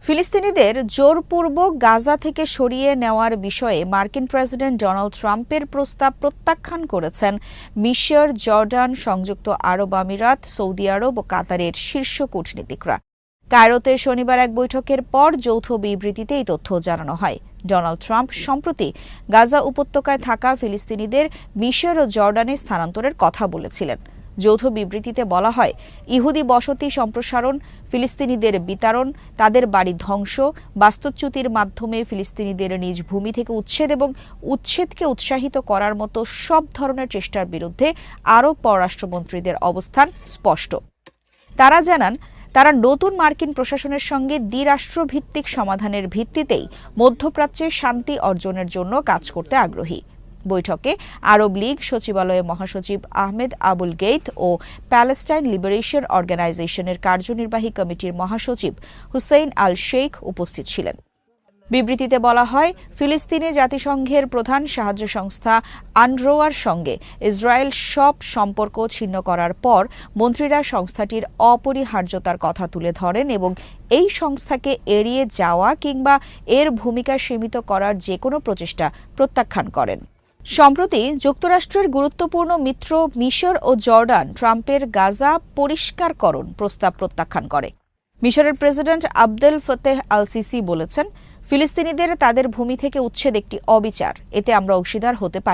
ফিলিস্তিনিদের জোরপূর্বক গাজা থেকে সরিয়ে নেওয়ার বিষয়ে মার্কিন প্রেসিডেন্ট ডোনাল্ড ট্রাম্পের প্রস্তাব প্রত্যাখ্যান করেছেন মিশর, জর্ডান, সংযুক্ত আরব আমিরাত, সৌদি আরব ও কাতারের শীর্ষ কূটনীতিকরা। কায়রোতে শনিবার এক বৈঠকের পর যৌথ বিবৃতিতে এই তথ্য জানানো হয়। ডোনাল্ড ট্রাম্প সম্প্রতি গাজা উপত্যকায় থাকা ফিলিস্তিনিদের মিশর ও জর্ডানে স্থানান্তরের কথা বলেছিলেন। যৌথ বিবৃতিতে বলা হয়, ইহুদি বসতি সম্প্রসারণ, ফিলিস্তিনিদের বিতাড়ন, তাদের বাড়ি ধ্বংস, বাস্তুচ্যুতির মাধ্যমে ফিলিস্তিনিদের নিজ ভূমি থেকে উচ্ছেদ এবং উচ্ছেদকে উৎসাহিত করার মতো সব ধরনের চেষ্টার বিরুদ্ধে আরব পররাষ্ট্রমন্ত্রীদের অবস্থান স্পষ্ট। তারা জানান, তারা নতুন মার্কিন প্রশাসনের সঙ্গে দ্বিরাষ্ট্রভিত্তিক সমাধানের ভিত্তিতেই মধ্যপ্রাচ্যে শান্তি অর্জনের জন্য কাজ করতে আগ্রহী। বৈঠকে আরব লীগ সচিবালয়ের মহাসচিব আহমেদ আবুল গেইত ও প্যালেস্টাইন লিবারেশন অর্গানাইজেশনের কার্যনির্বাহী কমিটির মহাসচিব হুসেইন আল শেখ উপস্থিত ছিলেন। বিবৃতিতে বলা হয়, ফিলিস্তিনে জাতিসংঘের প্রধান সাহায্য সংস্থা আনরোয়ার সঙ্গে ইসরায়েল সব সম্পর্ক ছিন্ন করার পর মন্ত্রীরা সংস্থাটির অপরিহার্যতার কথা তুলে ধরেন এবং এই সংস্থাকে এড়িয়ে যাওয়া কিংবা এর ভূমিকা সীমিত করার যেকোনো প্রচেষ্টা প্রত্যাখ্যান করেন। সম্প্রতি যুক্তরাষ্ট্রের গুরুত্বপূর্ণ মিত্র মিশর ও জর্ডান ট্রাম্পের গাজা পরিষ্কারকরণ প্রস্তাব প্রত্যাখ্যান করে। মিশরের প্রেসিডেন্ট আবদেল ফতেহ আল সিসি বলেছেন, ফিলিস্তিনিদের তাদের ভূমি থেকে উচ্ছেদ একটি অবিচার, এতে আমরা অংশীদার হতে পারি